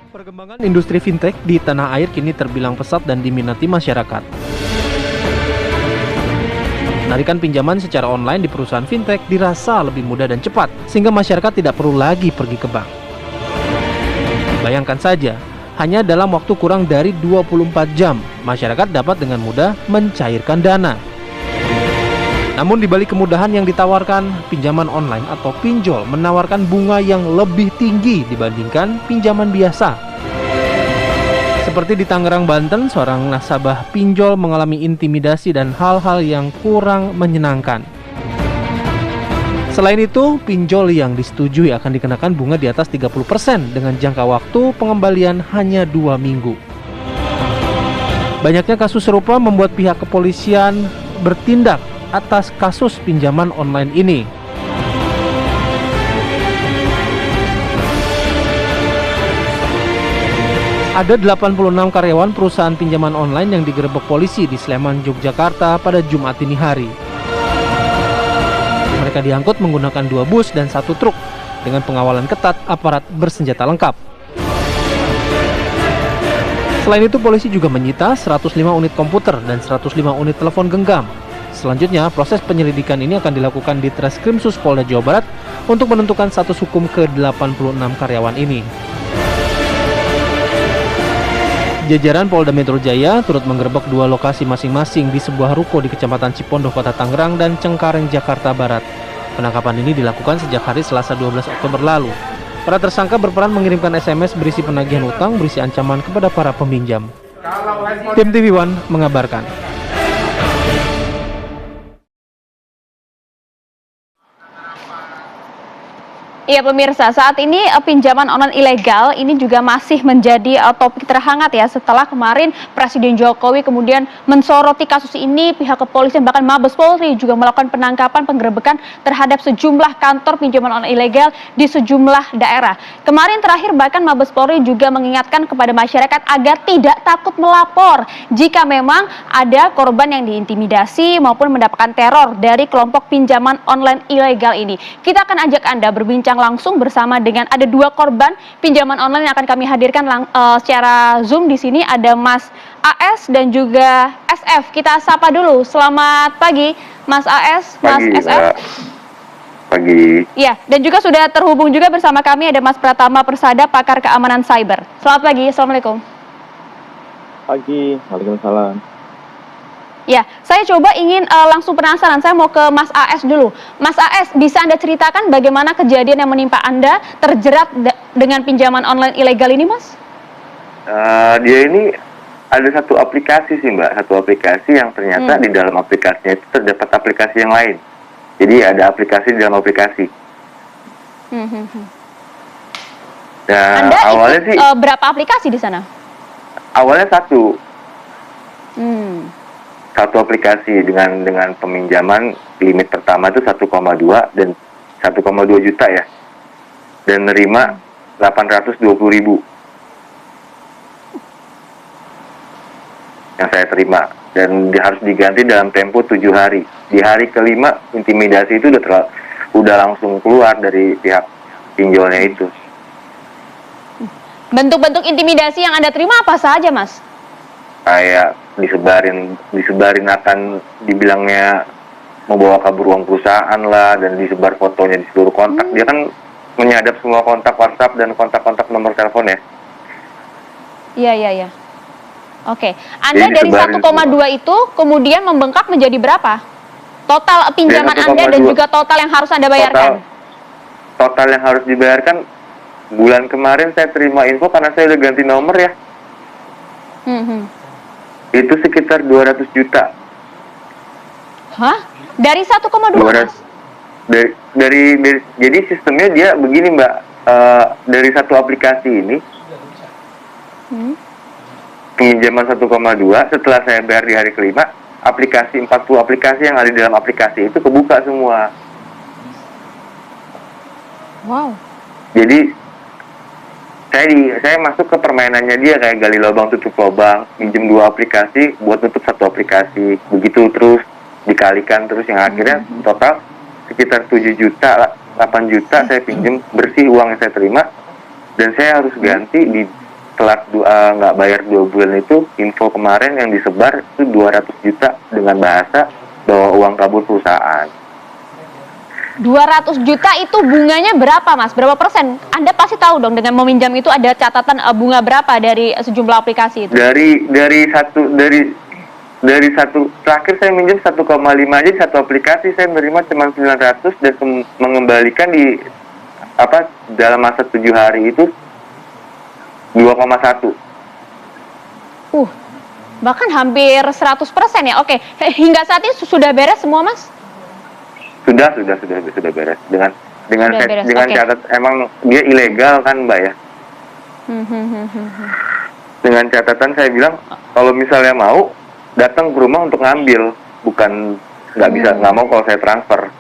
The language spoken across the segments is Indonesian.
Perkembangan industri fintech di tanah air kini terbilang pesat dan diminati masyarakat. Penarikan pinjaman secara online di perusahaan fintech dirasa lebih mudah dan cepat, sehingga masyarakat tidak perlu lagi pergi ke bank. Bayangkan saja, hanya dalam waktu kurang dari 24 jam, masyarakat dapat dengan mudah mencairkan dana. Namun di balik kemudahan yang ditawarkan, pinjaman online atau pinjol menawarkan bunga yang lebih tinggi dibandingkan pinjaman biasa. Seperti di Tangerang, Banten, seorang nasabah pinjol mengalami intimidasi dan hal-hal yang kurang menyenangkan. Selain itu, pinjol yang disetujui akan dikenakan bunga di atas 30% dengan jangka waktu pengembalian hanya 2 minggu. Banyaknya kasus serupa membuat pihak kepolisian bertindak atas kasus pinjaman online ini. Ada 86 karyawan perusahaan pinjaman online yang digerebek polisi di Sleman, Yogyakarta pada Jumat dini hari. Mereka diangkut menggunakan 2 bus dan 1 truk dengan pengawalan ketat aparat bersenjata lengkap. Selain itu, polisi juga menyita 105 unit komputer dan 105 unit telepon genggam. Selanjutnya, proses penyelidikan ini akan dilakukan di Treskrimsus Polda Jawa Barat untuk menentukan status hukum ke-86 karyawan ini. Jajaran Polda Metro Jaya turut menggerebek 2 lokasi masing-masing di sebuah ruko di Kecamatan Cipondoh, Kota Tangerang dan Cengkareng, Jakarta Barat. Penangkapan ini dilakukan sejak hari Selasa 12 Oktober lalu. Para tersangka berperan mengirimkan SMS berisi penagihan utang berisi ancaman kepada para peminjam. Tim TV One mengabarkan. Iya pemirsa, saat ini pinjaman online ilegal ini juga masih menjadi topik terhangat ya setelah kemarin Presiden Jokowi kemudian mensoroti kasus ini. Pihak kepolisian bahkan Mabes Polri juga melakukan penangkapan penggerebekan terhadap sejumlah kantor pinjaman online ilegal di sejumlah daerah. Kemarin terakhir bahkan Mabes Polri juga mengingatkan kepada masyarakat agar tidak takut melapor jika memang ada korban yang diintimidasi maupun mendapatkan teror dari kelompok pinjaman online ilegal ini. Kita akan ajak Anda berbincang langsung bersama dengan ada 2 korban pinjaman online yang akan kami hadirkan secara Zoom. Di sini ada Mas AS dan juga SF. Kita sapa dulu. Selamat pagi, Mas AS, Mas Pagi, SF. Pagi. Ya, dan juga sudah terhubung juga bersama kami ada Mas Pratama Persada, pakar keamanan cyber. Selamat pagi, Assalamualaikum. Pagi, waalaikumsalam. Ya, saya coba ingin langsung penasaran, saya mau ke Mas AS dulu. Mas AS, bisa Anda ceritakan bagaimana kejadian yang menimpa Anda terjerat dengan pinjaman online ilegal ini, Mas? Dia ini ada satu aplikasi sih Mbak, satu aplikasi yang ternyata di dalam aplikasinya itu terdapat aplikasi yang lain. Jadi ada aplikasi di dalam aplikasi. Dan Anda awalnya ikut, sih berapa aplikasi di sana? awalnya satu aplikasi dengan peminjaman limit pertama itu 1,2 dan 1,2 juta ya, dan nerima 820.000 yang saya terima, dan harus diganti dalam tempo 7 hari. Di hari kelima intimidasi itu udah langsung keluar dari pihak pinjolnya itu. Bentuk-bentuk intimidasi yang Anda terima apa saja, Mas? Kayak disebarin akan dibilangnya membawa kabur uang perusahaan lah, dan disebar fotonya di seluruh kontak. Dia kan menyadap semua kontak WhatsApp dan kontak-kontak nomor telepon ya. Iya. Oke. Anda dari 1,2 itu kemudian membengkak menjadi berapa? Total pinjaman Anda dan juga total yang harus Anda bayarkan? Total yang harus dibayarkan, bulan kemarin saya terima info karena saya udah ganti nomor ya. Itu sekitar 200 juta. Hah? Dari 1,2? Jadi sistemnya dia begini Mbak, dari satu aplikasi ini, pinjaman 1,2, setelah saya bayar di hari kelima, 40 aplikasi yang ada di dalam aplikasi itu kebuka semua. Wow. Jadi saya masuk ke permainannya dia, kayak gali lubang tutup lubang, pinjem 2 aplikasi buat tutup 1 aplikasi, begitu terus dikalikan terus, yang akhirnya total sekitar 7 juta, 8 juta saya pinjem bersih uang yang saya terima, dan saya harus ganti nggak bayar 2 bulan itu, info kemarin yang disebar itu 200 juta dengan bahasa bawa uang kabur perusahaan. 200 juta itu bunganya berapa, Mas? Berapa persen? Anda pasti tahu dong, dengan meminjam itu ada catatan bunga berapa dari sejumlah aplikasi itu? Dari satu terakhir saya minjem 1,5 aja di satu aplikasi saya menerima cuma 900 dan mengembalikan dalam masa 7 hari itu 2,1. Bahkan hampir 100% ya. Oke, hingga saat ini sudah beres semua, Mas? Sudah beres dengan catatan emang dia ilegal kan, Mbak ya. Dengan catatan saya bilang kalau misalnya mau datang ke rumah untuk ngambil, bukan nggak mau kalau saya transfer.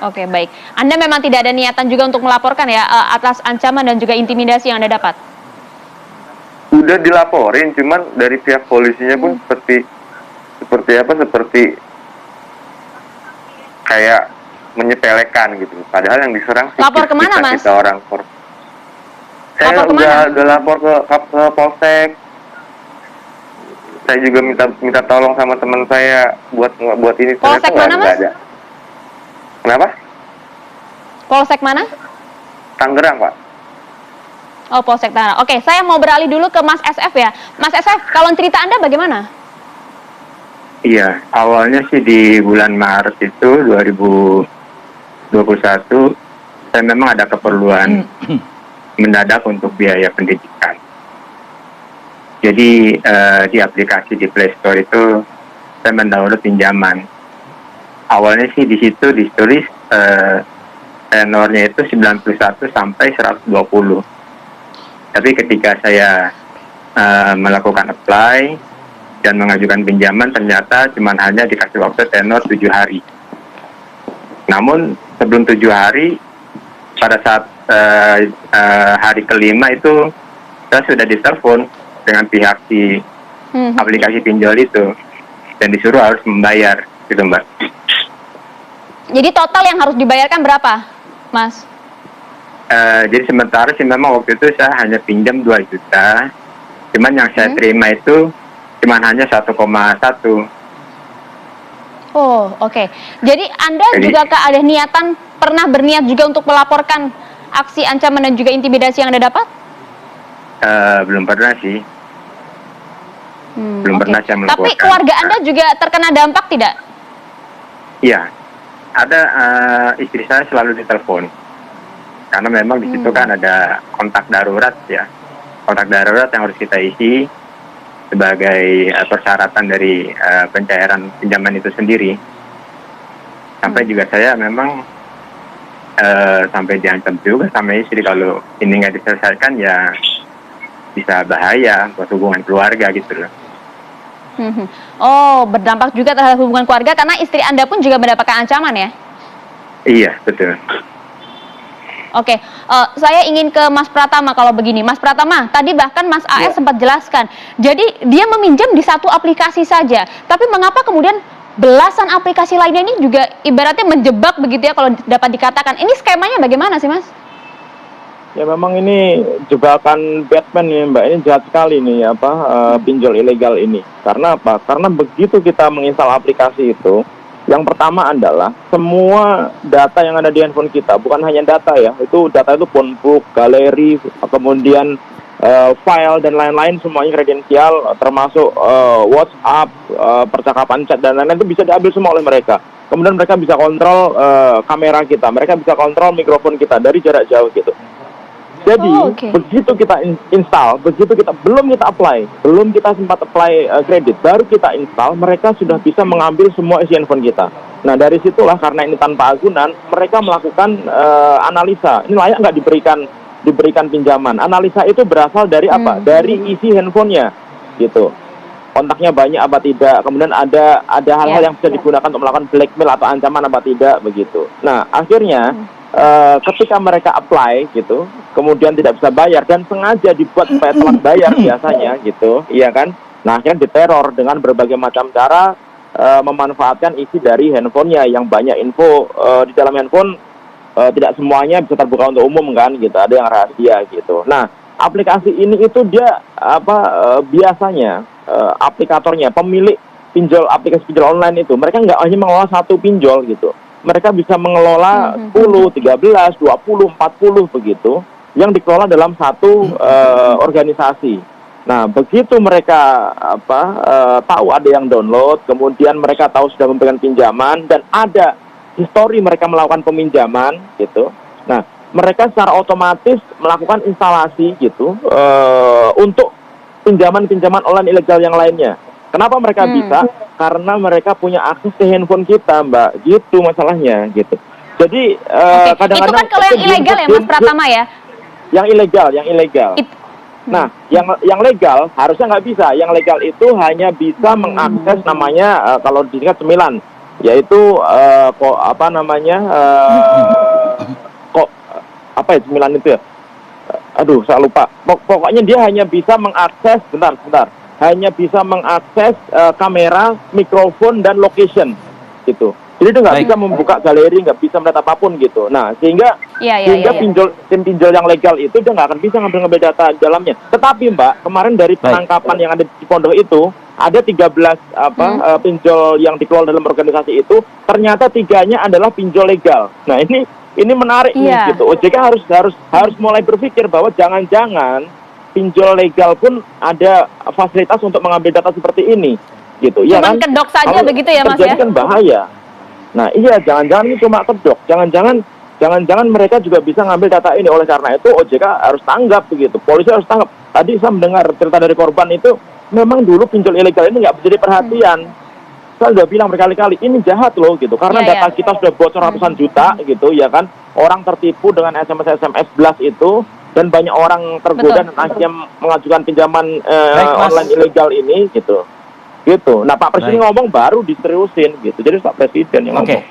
Oke, baik. Anda memang tidak ada niatan juga untuk melaporkan ya atas ancaman dan juga intimidasi yang Anda dapat? Udah dilaporin, cuman dari pihak polisinya pun seperti kayak menyepelekan gitu. Padahal yang diserang lapor kemana, Mas? Kita orang saya udah lapor ke Polsek. Saya juga minta tolong sama teman saya buat ini. Polsek mana, Mas? Ada. Kenapa? Polsek mana? Tangerang, Pak. Oh, Polsek Tangerang. Oke, saya mau beralih dulu ke Mas SF ya. Mas SF, kalau cerita Anda bagaimana? Iya, awalnya sih di bulan Maret itu 2021 saya memang ada keperluan mendadak untuk biaya pendidikan. Jadi di aplikasi di Play Store itu saya mendownload pinjaman. Awalnya sih di situ ditulis tenornya itu 91 sampai 120. Tapi ketika saya melakukan apply dan mengajukan pinjaman, ternyata cuma hanya dikasih waktu tenor 7 hari. Namun sebelum 7 hari, pada saat hari kelima itu saya sudah ditelepon dengan pihak di aplikasi pinjol itu dan disuruh harus membayar, gitu Mbak. Jadi total yang harus dibayarkan berapa, Mas? Jadi sementara sih memang waktu itu saya hanya pinjam 2 juta, cuman yang saya terima itu cuman hanya 1,1. Oh, oke. Jadi Anda juga ada niatan, pernah berniat juga untuk melaporkan aksi ancaman dan juga intimidasi yang Anda dapat? Belum pernah sih. Belum pernah saya melaporkan. Tapi keluarga Anda juga terkena dampak tidak? Iya. Ada istri saya selalu ditelepon. Karena memang di situ kan ada kontak darurat ya. Kontak darurat yang harus kita isi sebagai persyaratan dari pencairan pinjaman itu sendiri. Sampai juga saya memang sampai diancam juga sama istri kalau ini nggak diselesaikan ya bisa bahaya buat hubungan keluarga gitu loh. Oh, berdampak juga terhadap hubungan keluarga karena istri Anda pun juga mendapatkan ancaman ya? Iya, betul. Oke, saya ingin ke Mas Pratama kalau begini. Mas Pratama, tadi bahkan Mas AS sempat jelaskan. Jadi dia meminjam di satu aplikasi saja. Tapi mengapa kemudian belasan aplikasi lainnya ini juga ibaratnya menjebak begitu ya kalau dapat dikatakan. Ini skemanya bagaimana sih, Mas? Ya memang ini jebakan Batman ya Mbak, ini jahat sekali nih pinjol ilegal ini. Karena apa? Karena begitu kita menginstal aplikasi itu, yang pertama adalah semua data yang ada di handphone kita, bukan hanya data ya, itu data itu phone book, galeri, kemudian file dan lain-lain, semuanya kredensial, termasuk WhatsApp, percakapan chat dan lain-lain itu bisa diambil semua oleh mereka. Kemudian mereka bisa kontrol kamera kita, mereka bisa kontrol mikrofon kita dari jarak jauh gitu. Jadi begitu kita install, belum kita sempat apply kredit, baru kita install, mereka sudah bisa mengambil semua isi handphone kita. Nah dari situlah, karena ini tanpa agunan, mereka melakukan analisa. Ini layak nggak diberikan pinjaman? Analisa itu berasal dari apa? Dari isi handphonenya, gitu. Kontaknya banyak apa tidak? Kemudian ada hal-hal yang bisa digunakan untuk melakukan blackmail atau ancaman apa tidak, begitu. Nah akhirnya ketika mereka apply gitu, kemudian tidak bisa bayar dan sengaja dibuat supaya telat bayar biasanya gitu, iya kan? Nah akhirnya diteror dengan berbagai macam cara, memanfaatkan isi dari handphonenya yang banyak info di dalam handphone, tidak semuanya bisa terbuka untuk umum kan gitu, ada yang rahasia gitu. Nah aplikasi ini itu dia biasanya aplikatornya, pemilik aplikasi pinjol online itu, mereka nggak hanya mengelola satu pinjol gitu. Mereka bisa mengelola 10, 13, 20, 40 begitu, yang dikelola dalam satu organisasi. Nah, begitu mereka tahu ada yang download, kemudian mereka tahu sudah memberikan pinjaman dan ada histori mereka melakukan peminjaman gitu. Nah, mereka secara otomatis melakukan instalasi gitu untuk pinjaman-pinjaman online ilegal yang lainnya. Kenapa mereka bisa? Karena mereka punya akses ke handphone kita, Mbak. Gitu masalahnya gitu. Jadi kadang-kadang itu kan kalau yang ilegal ya, Mas Pratama ya? Yang ilegal. Nah, yang legal harusnya nggak bisa. Yang legal itu hanya bisa mengakses namanya kalau disingkat cemilan, yaitu cemilan itu ya. Aduh, saya lupa. Pokoknya dia hanya bisa mengakses, hanya bisa mengakses kamera, mikrofon dan location gitu. Jadi dia nggak bisa membuka galeri, nggak bisa melihat apapun gitu. Nah, sehingga tim pinjol yang legal itu dia nggak akan bisa ngambil data di dalamnya. Tetapi Mbak, kemarin dari penangkapan yang ada di Pondok itu, ada 13 pinjol yang dikelola dalam organisasi itu, ternyata 3-nya adalah pinjol legal. Nah, ini menarik nih gitu. OJK harus mulai berpikir bahwa jangan-jangan pinjol legal pun ada fasilitas untuk mengambil data seperti ini gitu. Cuman kedok saja begitu ya, Mas ya? Kan bahaya. Nah, iya, jangan-jangan ini cuma kedok. Jangan-jangan mereka juga bisa ngambil data ini. Oleh karena itu OJK harus tanggap begitu. Polisi harus tanggap. Tadi saya mendengar cerita dari korban itu, memang dulu pinjol ilegal ini nggak menjadi perhatian. Saya sudah bilang berkali-kali, ini jahat loh gitu. Karena data kita sudah bocor ratusan juta gitu, ya kan. Orang tertipu dengan SMS blast itu, dan banyak orang tergoda dan akhirnya mengajukan pinjaman online ilegal ini gitu. Nah, Pak Presiden ngomong baru diseriusin gitu. Jadi Pak Presiden yang ngomong.